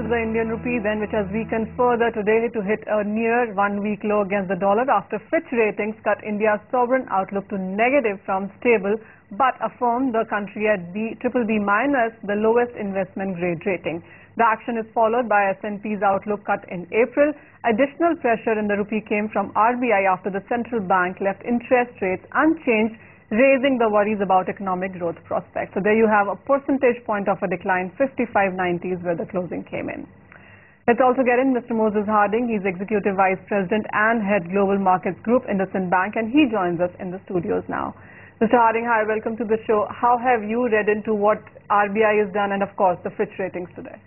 is the Indian rupee, then, which has weakened further today to hit a near one-week low against the dollar after Fitch Ratings cut India's sovereign outlook to negative from stable, but affirmed the country at BBB minus, the lowest investment grade rating. The action is followed by S&P's outlook cut in April. Additional pressure in the rupee came from RBI after the central bank left interest rates unchanged, raising the worries about economic growth prospects. So there you have a percentage point of a decline, 55.90 is where the closing came in. Let's also get in Mr. Moses Harding. He's Executive Vice President and Head Global Markets Group, IndusInd Bank, and he joins us in the studios now. Mr. Harding, hi, welcome to the show. How have you read into what RBI has done and, of course, the Fitch ratings today?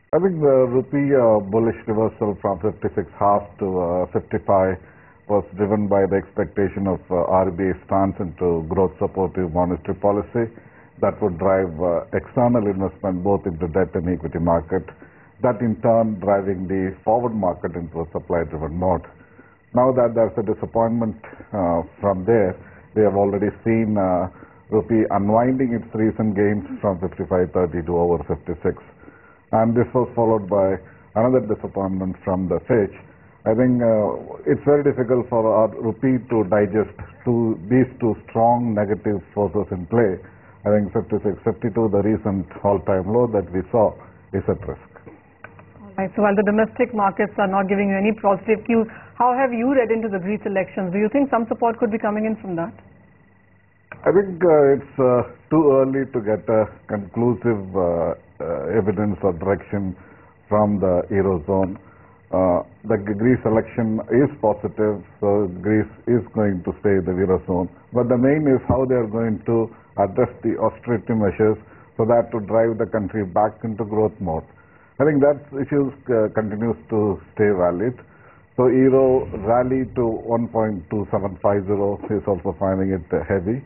I think the rupee bullish reversal from 56.5 to 55 was driven by the expectation of RBI stance into growth supportive monetary policy that would drive external investment both into debt and equity market, that in turn driving the forward market into a supply-driven mode. Now that there's a disappointment from there, we have already seen rupee unwinding its recent gains from 55.30 to over 56. And this was followed by another disappointment from the Fitch. I think it's very difficult for our rupee to digest these two strong negative forces in play. I think 56.52, the recent all-time low that we saw, is at risk. All right. So while the domestic markets are not giving you any positive cues, how have you read into the Greece elections? Do you think some support could be coming in from that? I think it's too early to get a conclusive evidence or direction from the Eurozone. The Greece election is positive, so Greece is going to stay in the Eurozone. But the main is how they are going to address the austerity measures so that to drive the country back into growth mode. I think that issue continues to stay valid. So Euro rally to 1.2750 is also finding it heavy.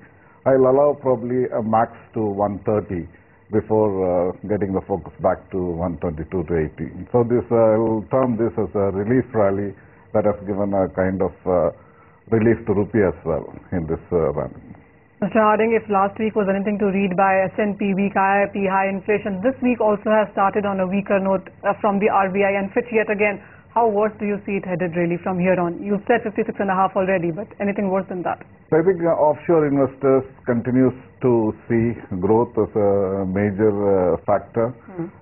I'll allow probably a max to 130 before getting the focus back to 122 to 80. So this I'll term this as a relief rally that has given a kind of relief to rupee as well in this run. Mr. Harding, if last week was anything to read by S&P, weak IIP, high inflation, this week also has started on a weaker note from the RBI and Fitch yet again. How worse do you see it headed really from here on? You've said 56.5 already, but anything worse than that? So I think offshore investors continues to see growth as a major factor,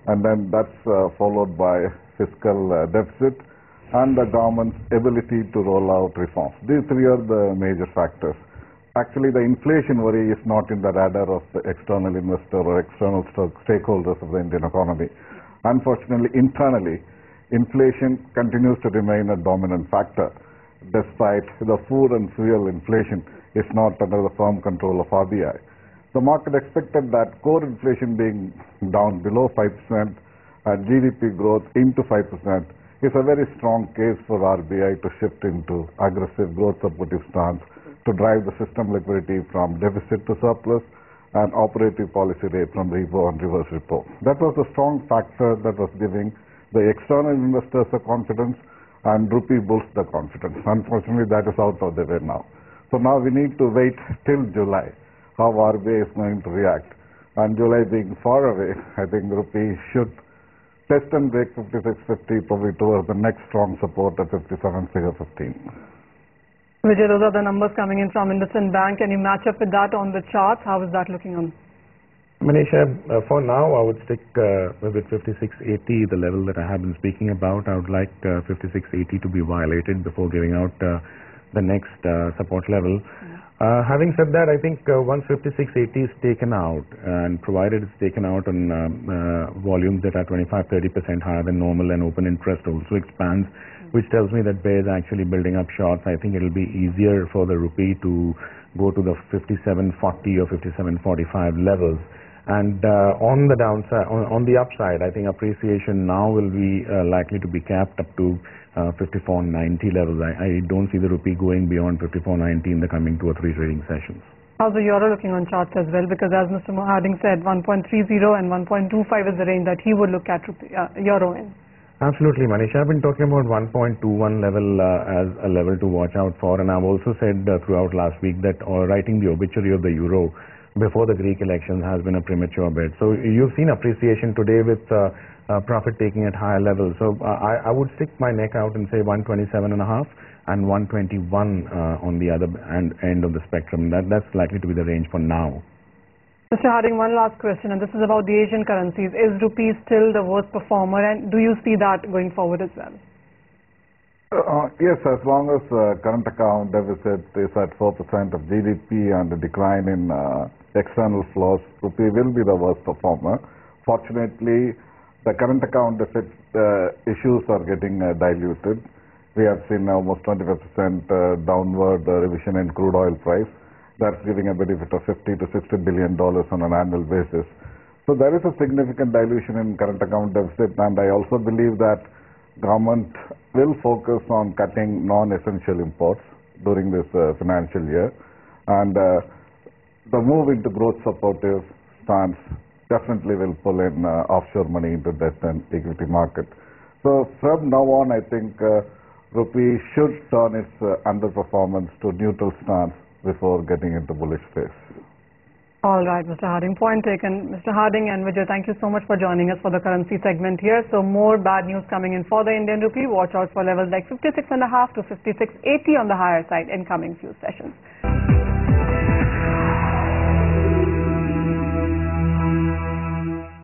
and then that's followed by fiscal deficit and the government's ability to roll out reforms. These three are the major factors. Actually, the inflation worry is not in the radar of the external investor or external stakeholders of the Indian economy. Unfortunately, internally, inflation continues to remain a dominant factor, despite the food and fuel inflation is not under the firm control of RBI. The market expected that core inflation being down below 5% and GDP growth into 5% is a very strong case for RBI to shift into aggressive growth supportive stance to drive the system liquidity from deficit to surplus and operative policy rate from repo and reverse repo. That was the strong factor that was giving the external investors the confidence and rupee bulls the confidence. Unfortunately, that is out of the way now. So now we need to wait till July how RBI is going to react. And July being far away, I think rupee should test and break 56.50 probably towards the next strong support at 57.15. Vijay, those are the numbers coming in from IndusInd Bank. Can you match up with that on the charts? How is that looking on? Manisha, for now I would stick with 56.80, the level that I have been speaking about. I would like 56.80 to be violated before giving out the next support level. Having said that, I think once 56.80 is taken out, and provided it's taken out on volumes that are 25-30% higher than normal, and open interest also expands, which tells me that bears actually building up shorts, I think it will be easier for the rupee to go to the 57.40 or 57.45 levels. And on the downside, on the upside, I think appreciation now will be likely to be capped up to 54.90 levels. I don't see the rupee going beyond 54.90 in the coming 2 or 3 trading sessions. How's the euro looking on charts as well? Because as Mr. Harding said, 1.30 and 1.25 is the range that he would look at euro in. Absolutely, Manish. I've been talking about 1.21 level as a level to watch out for, and I've also said throughout last week that writing the obituary of the euro before the Greek elections has been a premature bid. So you've seen appreciation today with profit taking at higher levels. So I would stick my neck out and say 127.5 and 121 on the other end of the spectrum. That's likely to be the range for now. Mr. Harding, one last question, and this is about the Asian currencies. Is rupee still the worst performer, and do you see that going forward as well? Yes, as long as current account deficit is at 4% of GDP and the decline in external flows, rupee will be the worst performer. Fortunately, the current account deficit issues are getting diluted. We have seen almost 25% downward revision in crude oil price. That's giving a benefit of $50 to $60 billion on an annual basis. So there is a significant dilution in current account deficit, and I also believe that government will focus on cutting non-essential imports during this financial year, and the move into growth supportive stance definitely will pull in offshore money into debt and equity market. So from now on, I think rupee should turn its underperformance to neutral stance before getting into bullish phase. All right, Mr. Harding, point taken. Mr. Harding and Vijay, thank you so much for joining us for the currency segment here. So more bad news coming in for the Indian rupee. Watch out for levels like 56.5 to 56.80 on the higher side in coming few sessions.